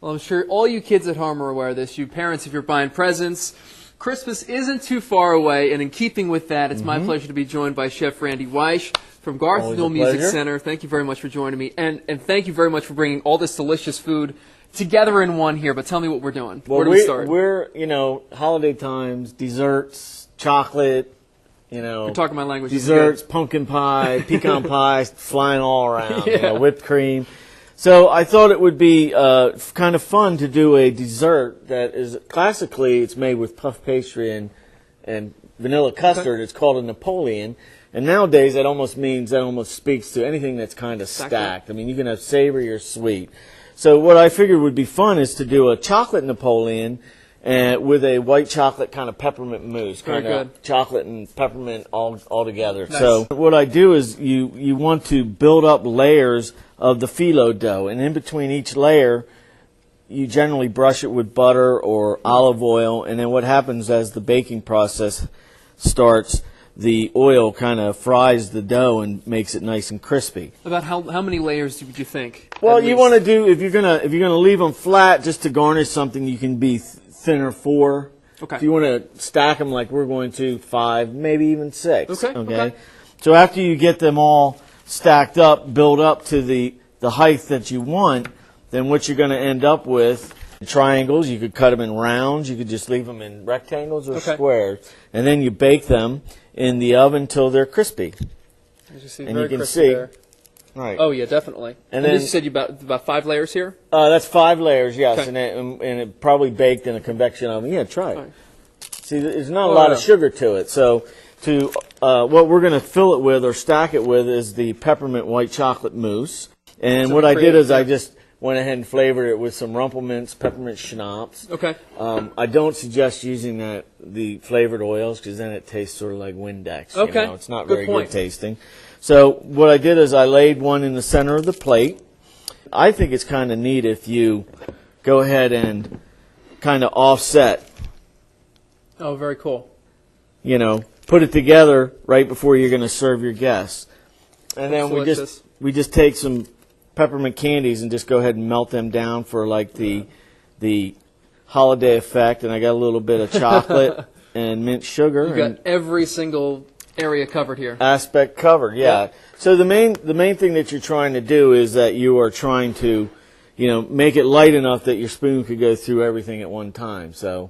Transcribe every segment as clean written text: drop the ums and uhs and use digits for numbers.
Well, I'm sure all you kids at home are aware of this. You parents, if you're buying presents, Christmas isn't too far away. And in keeping with that, it's my pleasure to be joined by Chef Randy Weish from Garth Newell Music Center. Thank you very much for joining me. And thank you very much for bringing all this delicious food together in one here. But tell me what we're doing. Well, where do we start? We're, holiday times, desserts, chocolate, You're talking my language. desserts, pumpkin pie, pecan pie, flying all around, whipped cream. So I thought it would be kind of fun to do a dessert that is classically it's made with puff pastry and vanilla custard. It's called a Napoleon. And nowadays that almost speaks to anything that's kind of stacked. I mean, you can have savory or sweet. So what I figured would be fun is to do a chocolate Napoleon with a white chocolate kind of peppermint mousse, kind of chocolate and peppermint all together. Nice. So what I do is you want to build up layers of the phyllo dough, and in between each layer, you generally brush it with butter or olive oil, and then what happens as the baking process starts, the oil kind of fries the dough and makes it nice and crispy. About how many layers would you think? Well, you want to do if you're gonna leave them flat just to garnish something, you can be thinner 4. Okay. If you want to stack them like we're going to, 5, maybe even 6. Okay. So after you get them all stacked up, build up to the height that you want, then what you're going to end up with, triangles, you could cut them in rounds, you could just leave them in rectangles or squares, and then you bake them in the oven till they're crispy. As you see, and very you can crispy see. there. Right. Oh, yeah, definitely. And then you said about 5 layers here? That's 5 layers, yes, Okay. and it probably baked in a convection oven. Yeah, try it. Right. See, there's not a lot of sugar to it, so what we're going to fill it with or stack it with is the peppermint white chocolate mousse. And what I did is I just went ahead and flavored it with some Rumpelmint's peppermint schnapps. Okay. I don't suggest using the flavored oils because then it tastes sort of like Windex. Okay. It's not very good tasting. So what I did is I laid one in the center of the plate. I think it's kind of neat if you go ahead and kind of offset. Oh, very cool. Put it together right before you're going to serve your guests. And then we just take some peppermint candies and just go ahead and melt them down for like the holiday effect. And I got a little bit of chocolate and mint sugar. You got every single area covered here. Aspect covered, yeah. So the main thing that you're trying to do is that you are trying to, make it light enough that your spoon could go through everything at one time. So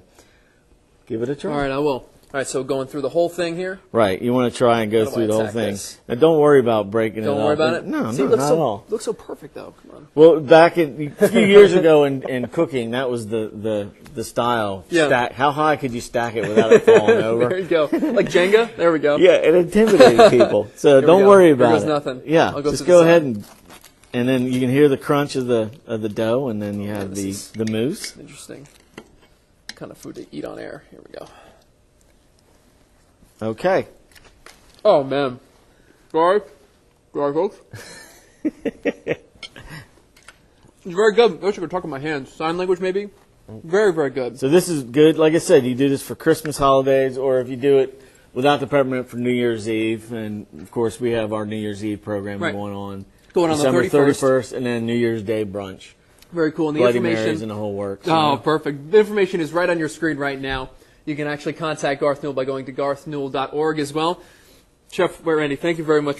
give it a try. All right, I will. All right, so going through the whole thing here? Right, you want to try and go through the whole thing. Now, don't worry about breaking it up. Don't worry about it? No, See, not at all. It looks so perfect, though. Come on. Well, back a few years ago in cooking, that was the style. Yeah. How high could you stack it without it falling over? There you go. Like Jenga? There we go. Yeah, it intimidated people. So don't worry about there it. goes nothing. Yeah, I'll go just to go the ahead side. and then you can hear the crunch of the dough, and then you have the mousse. Interesting kind of food to eat on air. Here we go. Okay. Oh, man. Sorry, folks. It's very good. I wish I could talk with my hands. Sign language, maybe? Very, very good. So this is good. Like I said, you do this for Christmas holidays, or if you do it without the peppermint for New Year's Eve. And, of course, we have our New Year's Eve program going on. Going on December the 31st. And then New Year's Day brunch. Very cool. And the Bloody information, Marys and the whole works. Oh, perfect. The information is right on your screen right now. You can actually contact Garth Newell by going to garthnewell.org as well. Chef Randy, thank you very much.